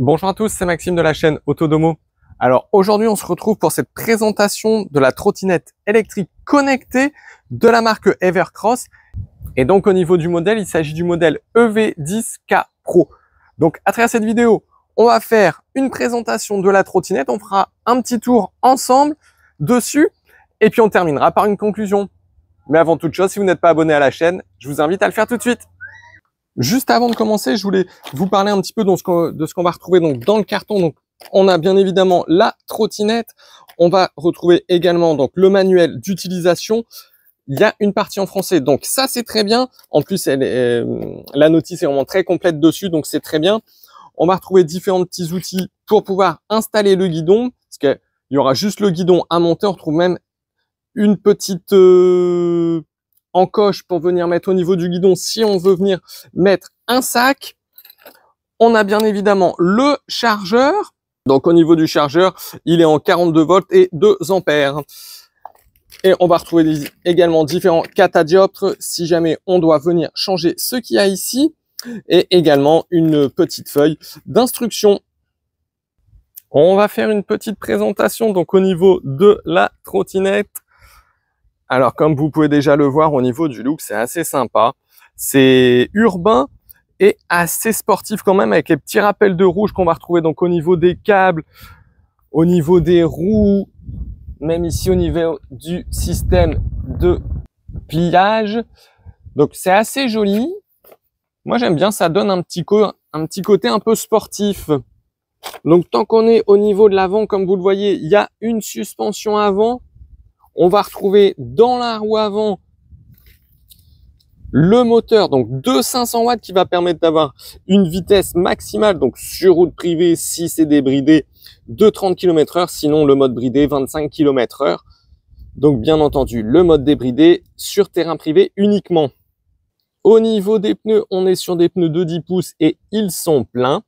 Bonjour à tous, c'est Maxime de la chaîne Autodomo. Alors aujourd'hui, on se retrouve pour cette présentation de la trottinette électrique connectée de la marque Evercross. Et donc au niveau du modèle, il s'agit du modèle EV10K Pro. Donc à travers cette vidéo, on va faire une présentation de la trottinette, on fera un petit tour ensemble dessus et puis on terminera par une conclusion. Mais avant toute chose, si vous n'êtes pas abonné à la chaîne, je vous invite à le faire tout de suite. Juste avant de commencer, je voulais vous parler un petit peu de ce qu'on va retrouver donc dans le carton. Donc, on a bien évidemment la trottinette. On va retrouver également donc le manuel d'utilisation. Il y a une partie en français, donc ça c'est très bien. En plus, la notice est vraiment très complète dessus, donc c'est très bien. On va retrouver différents petits outils pour pouvoir installer le guidon, parce qu'il y aura juste le guidon à monter. On retrouve même une petite encoche pour venir mettre au niveau du guidon si on veut venir mettre un sac. On a bien évidemment le chargeur. Donc au niveau du chargeur, il est en 42 volts et 2 ampères. Et on va retrouver également différents catadioptres si jamais on doit venir changer ce qu'il y a ici. Et également une petite feuille d'instruction. On va faire une petite présentation donc au niveau de la trottinette. Alors, comme vous pouvez déjà le voir au niveau du look, c'est assez sympa. C'est urbain et assez sportif quand même, avec les petits rappels de rouge qu'on va retrouver donc au niveau des câbles, au niveau des roues, même ici au niveau du système de pliage. Donc, c'est assez joli. Moi, j'aime bien, ça donne un petit côté un peu sportif. Donc, tant qu'on est au niveau de l'avant, comme vous le voyez, il y a une suspension avant. On va retrouver dans la roue avant le moteur, donc de 500 watts qui va permettre d'avoir une vitesse maximale, donc sur route privée si c'est débridé, de 30 km/h, sinon le mode bridé 25 km/h. Donc bien entendu, le mode débridé sur terrain privé uniquement. Au niveau des pneus, on est sur des pneus de 10 pouces et ils sont pleins.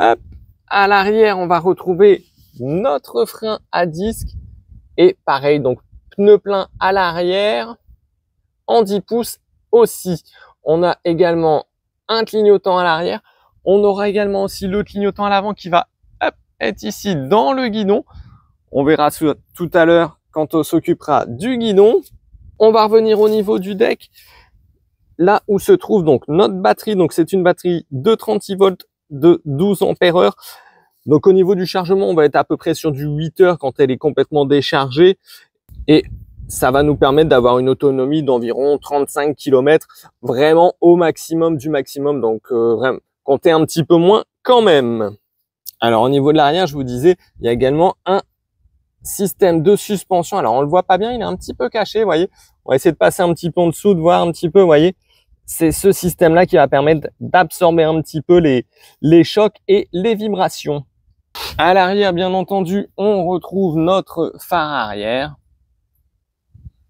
Hop, à l'arrière, on va retrouver notre frein à disque. Et pareil, donc pneu plein à l'arrière, en 10 pouces aussi. On a également un clignotant à l'arrière. On aura également aussi le clignotant à l'avant qui va être ici dans le guidon. On verra tout à l'heure quand on s'occupera du guidon. On va revenir au niveau du deck, là où se trouve donc notre batterie. Donc c'est une batterie de 36 volts de 12 ampères-heure. Donc au niveau du chargement, on va être à peu près sur du 8 heures quand elle est complètement déchargée. Et ça va nous permettre d'avoir une autonomie d'environ 35 km, vraiment au maximum du maximum. Donc vraiment, comptez un petit peu moins quand même. Alors au niveau de l'arrière, je vous disais, il y a également un système de suspension. Alors on le voit pas bien, il est un petit peu caché, vous voyez. On va essayer de passer un petit peu en dessous, de voir un petit peu, vous voyez. C'est ce système-là qui va permettre d'absorber un petit peu les chocs et les vibrations. À l'arrière, bien entendu, on retrouve notre phare arrière.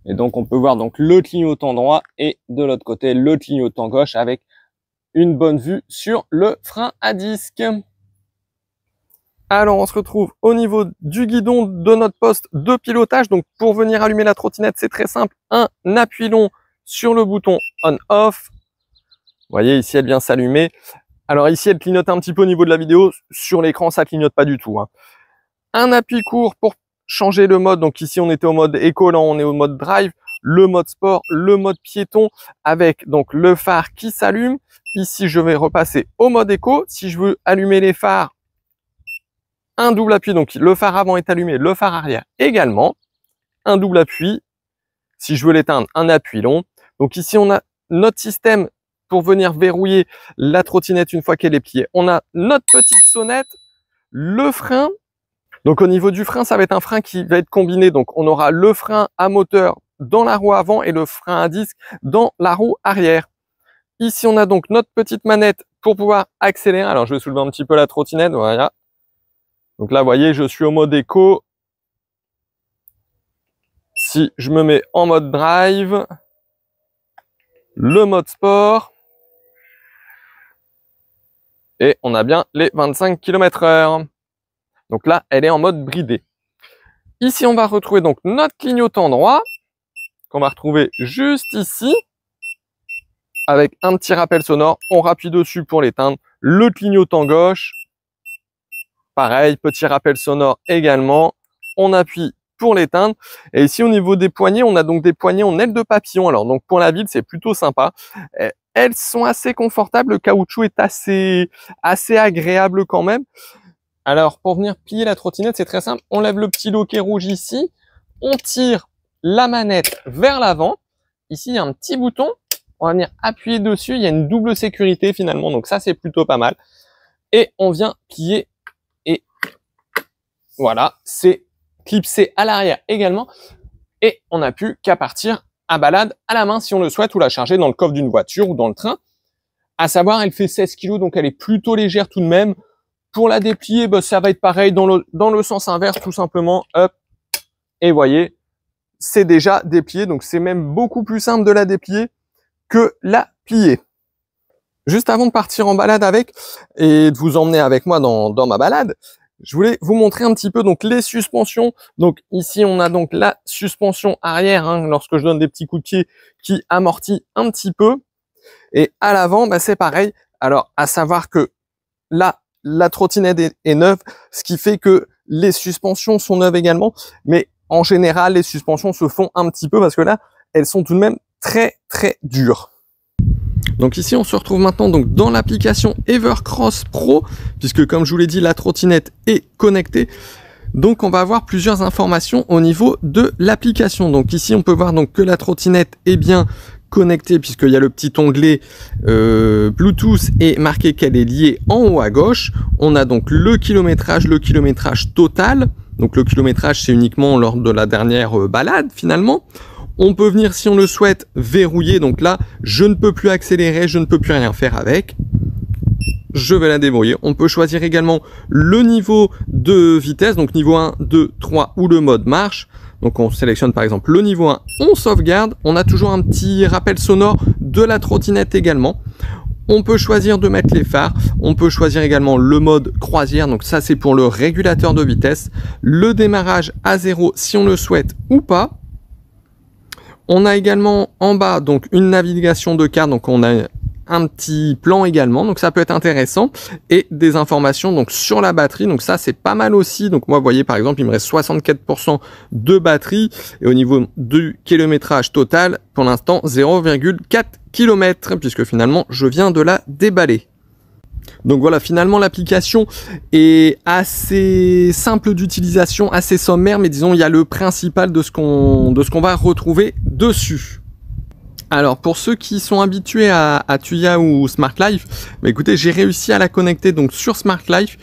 Et donc, on peut voir donc le clignotant droit et de l'autre côté, le clignotant gauche avec une bonne vue sur le frein à disque. Alors, on se retrouve au niveau du guidon de notre poste de pilotage. Donc, pour venir allumer la trottinette, c'est très simple. Un appui long sur le bouton on-off. Vous voyez, ici, elle vient s'allumer. Alors ici, elle clignote un petit peu au niveau de la vidéo. Sur l'écran, ça clignote pas du tout. Un appui court pour changer le mode. Donc ici, on était au mode éco. Là, on est au mode drive. Le mode sport, le mode piéton avec donc le phare qui s'allume. Ici, je vais repasser au mode éco. Si je veux allumer les phares, un double appui. Donc le phare avant est allumé, le phare arrière également. Un double appui. Si je veux l'éteindre, un appui long. Donc ici, on a notre système pour venir verrouiller la trottinette une fois qu'elle est pliée. On a notre petite sonnette, le frein. Donc au niveau du frein, ça va être un frein qui va être combiné. Donc on aura le frein à moteur dans la roue avant et le frein à disque dans la roue arrière. Ici, on a donc notre petite manette pour pouvoir accélérer. Alors je vais soulever un petit peu la trottinette, voilà. Donc là, vous voyez, je suis au mode éco. Si je me mets en mode drive, le mode sport, et on a bien les 25 km/h. Donc là, elle est en mode bridé. Ici, on va retrouver donc notre clignotant droit, qu'on va retrouver juste ici, avec un petit rappel sonore. On rappuie dessus pour l'éteindre. Le clignotant gauche, pareil, petit rappel sonore également. On appuie pour l'éteindre. Et ici, au niveau des poignées, on a donc des poignées en aile de papillon. Alors, donc pour la ville, c'est plutôt sympa. Elles sont assez confortables. Le caoutchouc est assez agréable quand même. Alors, pour venir plier la trottinette, c'est très simple. On lève le petit loquet rouge ici. On tire la manette vers l'avant. Ici, il y a un petit bouton. On va venir appuyer dessus. Il y a une double sécurité finalement. Donc ça, c'est plutôt pas mal. Et on vient plier. Et voilà, c'est clipsé à l'arrière également. Et on n'a plus qu'à partir à balade à la main si on le souhaite, ou la charger dans le coffre d'une voiture ou dans le train. À savoir, elle fait 16 kg, donc elle est plutôt légère tout de même. Pour la déplier, bah, ça va être pareil dans le sens inverse, tout simplement. Hop. Et voyez, c'est déjà déplié. Donc c'est même beaucoup plus simple de la déplier que la plier. Juste avant de partir en balade avec et de vous emmener avec moi dans ma balade, je voulais vous montrer un petit peu donc les suspensions. Donc ici on a donc la suspension arrière, hein, lorsque je donne des petits coups de pied, qui amortit un petit peu. Et à l'avant, bah, c'est pareil. Alors à savoir que là, la trottinette est neuve, ce qui fait que les suspensions sont neuves également. Mais en général, les suspensions se font un petit peu parce que là, elles sont tout de même très très dures. Donc ici, on se retrouve maintenant donc dans l'application Evercross Pro, puisque comme je vous l'ai dit, la trottinette est connectée. Donc on va avoir plusieurs informations au niveau de l'application. Donc ici, on peut voir donc que la trottinette est bien connectée, puisqu'il y a le petit onglet Bluetooth et marqué qu'elle est liée en haut à gauche. On a donc le kilométrage total. Donc le kilométrage, c'est uniquement lors de la dernière balade finalement. On peut venir, si on le souhaite, verrouiller. Donc là, je ne peux plus accélérer, je ne peux plus rien faire avec. Je vais la débrouiller. On peut choisir également le niveau de vitesse, donc niveau 1, 2, 3 ou le mode marche. Donc on sélectionne par exemple le niveau 1, on sauvegarde. On a toujours un petit rappel sonore de la trottinette également. On peut choisir de mettre les phares. On peut choisir également le mode croisière. Donc ça, c'est pour le régulateur de vitesse. Le démarrage à 0 si on le souhaite ou pas. On a également en bas donc une navigation de carte, donc on a un petit plan également, donc ça peut être intéressant, et des informations donc sur la batterie, donc ça c'est pas mal aussi. Donc moi, vous voyez par exemple, il me reste 64% de batterie, et au niveau du kilométrage total, pour l'instant 0,4 km, puisque finalement je viens de la déballer. Donc voilà, finalement l'application est assez simple d'utilisation, assez sommaire, mais disons il y a le principal de ce qu'on va retrouver dessus. Alors pour ceux qui sont habitués à Tuya ou Smart Life, bah écoutez, j'ai réussi à la connecter donc sur Smart Life.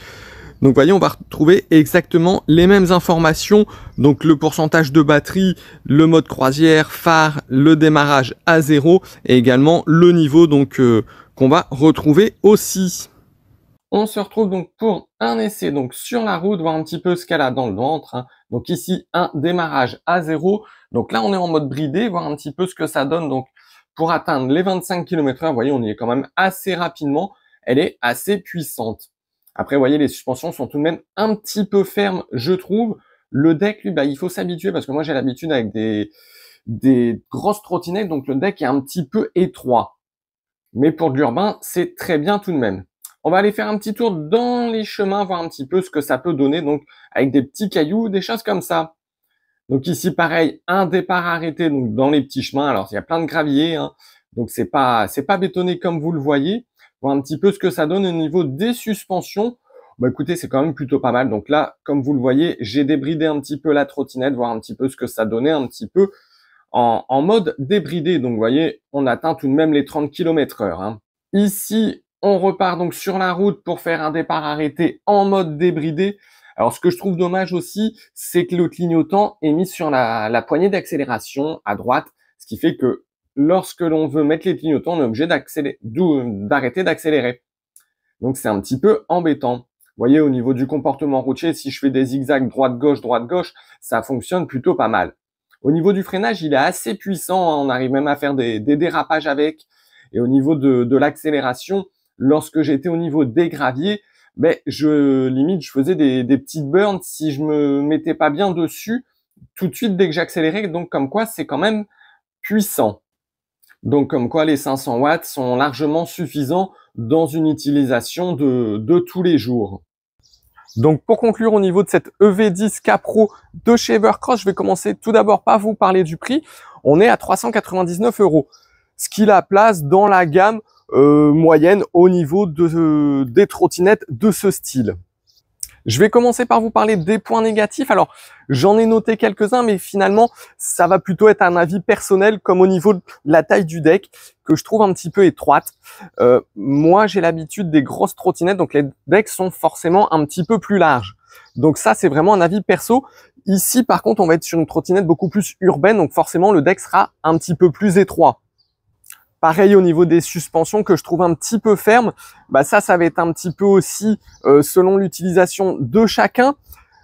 Donc vous voyez, on va retrouver exactement les mêmes informations, donc le pourcentage de batterie, le mode croisière, phare, le démarrage à 0 et également le niveau donc qu'on va retrouver aussi. On se retrouve donc pour un essai donc sur la route, voir un petit peu ce qu'elle a dans le ventre, hein. Donc ici, un démarrage à 0. Donc là, on est en mode bridé, voir un petit peu ce que ça donne donc pour atteindre les 25 km/h. Vous voyez, on y est quand même assez rapidement. Elle est assez puissante. Après, vous voyez, les suspensions sont tout de même un petit peu fermes, je trouve. Le deck, lui, bah, il faut s'habituer parce que moi, j'ai l'habitude avec des grosses trottinettes, donc le deck est un petit peu étroit. Mais pour de l'urbain, c'est très bien tout de même. On va aller faire un petit tour dans les chemins, voir un petit peu ce que ça peut donner, donc avec des petits cailloux, des choses comme ça. Donc ici, pareil, un départ arrêté donc dans les petits chemins. Alors, il y a plein de graviers, hein, donc c'est pas bétonné comme vous le voyez. Voir un petit peu ce que ça donne au niveau des suspensions. Bah écoutez, c'est quand même plutôt pas mal. Donc là, comme vous le voyez, j'ai débridé un petit peu la trottinette, voir un petit peu ce que ça donnait un petit peu en mode débridé. Donc vous voyez, on atteint tout de même les 30 km/h. Hein. Ici, on repart donc sur la route pour faire un départ arrêté en mode débridé. Alors, ce que je trouve dommage aussi, c'est que le clignotant est mis sur la poignée d'accélération à droite, ce qui fait que lorsque l'on veut mettre les clignotants, on est obligé d'arrêter d'accélérer. Donc, c'est un petit peu embêtant. Vous voyez, au niveau du comportement routier, si je fais des zigzags droite-gauche, ça fonctionne plutôt pas mal. Au niveau du freinage, il est assez puissant, hein, on arrive même à faire des dérapages avec. Et au niveau de l'accélération, lorsque j'étais au niveau des graviers, ben je faisais des petites burns si je me mettais pas bien dessus tout de suite dès que j'accélérais. Donc comme quoi c'est quand même puissant. Donc comme quoi les 500 watts sont largement suffisants dans une utilisation de tous les jours. Donc pour conclure au niveau de cette EV10 K-Pro de chez Evercross, je vais commencer tout d'abord par vous parler du prix. On est à 399 €, ce qui la place dans la gamme moyenne au niveau des trottinettes de ce style. Je vais commencer par vous parler des points négatifs. Alors, j'en ai noté quelques-uns, mais finalement, ça va plutôt être un avis personnel, comme au niveau de la taille du deck, que je trouve un petit peu étroite. Moi, j'ai l'habitude des grosses trottinettes, donc les decks sont forcément un petit peu plus larges. Donc ça, c'est vraiment un avis perso. Ici, par contre, on va être sur une trottinette beaucoup plus urbaine, donc forcément, le deck sera un petit peu plus étroit. Pareil au niveau des suspensions que je trouve un petit peu fermes, bah ça va être un petit peu aussi selon l'utilisation de chacun.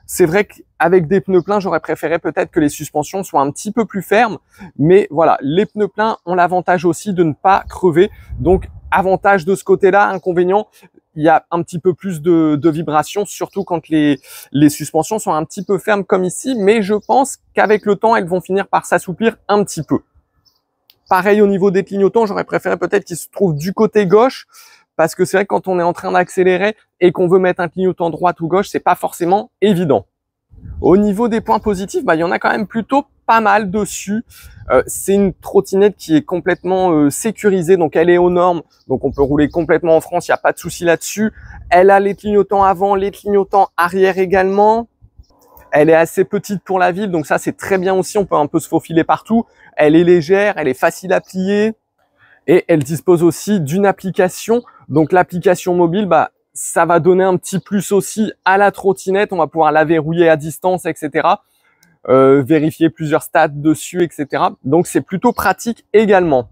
C'est vrai qu'avec des pneus pleins, j'aurais préféré peut-être que les suspensions soient un petit peu plus fermes, mais voilà, les pneus pleins ont l'avantage aussi de ne pas crever. Donc avantage de ce côté-là, inconvénient, il y a un petit peu plus de vibrations, surtout quand les suspensions sont un petit peu fermes comme ici, mais je pense qu'avec le temps, elles vont finir par s'assouplir un petit peu. Pareil au niveau des clignotants, j'aurais préféré peut-être qu'ils se trouvent du côté gauche, parce que c'est vrai que quand on est en train d'accélérer et qu'on veut mettre un clignotant droite ou gauche, c'est pas forcément évident. Au niveau des points positifs, bah, il y en a quand même plutôt pas mal dessus. C'est une trottinette qui est complètement sécurisée, donc elle est aux normes, donc on peut rouler complètement en France, il n'y a pas de souci là-dessus. Elle a les clignotants avant, les clignotants arrière également. Elle est assez petite pour la ville, donc ça c'est très bien aussi, on peut un peu se faufiler partout. Elle est légère, elle est facile à plier et elle dispose aussi d'une application. Donc l'application mobile, bah ça va donner un petit plus aussi à la trottinette. On va pouvoir la verrouiller à distance, etc. Vérifier plusieurs stats dessus, etc. Donc c'est plutôt pratique également.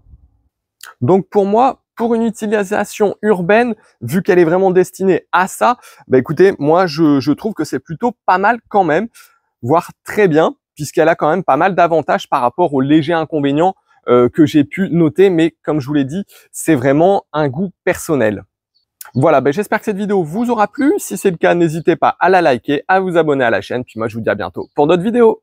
Donc pour moi, pour une utilisation urbaine, vu qu'elle est vraiment destinée à ça, bah écoutez, moi je trouve que c'est plutôt pas mal quand même, voire très bien, puisqu'elle a quand même pas mal d'avantages par rapport aux légers inconvénients que j'ai pu noter, mais comme je vous l'ai dit, c'est vraiment un goût personnel. Voilà, ben j'espère que cette vidéo vous aura plu. Si c'est le cas, n'hésitez pas à la liker, à vous abonner à la chaîne, puis moi je vous dis à bientôt pour d'autres vidéos.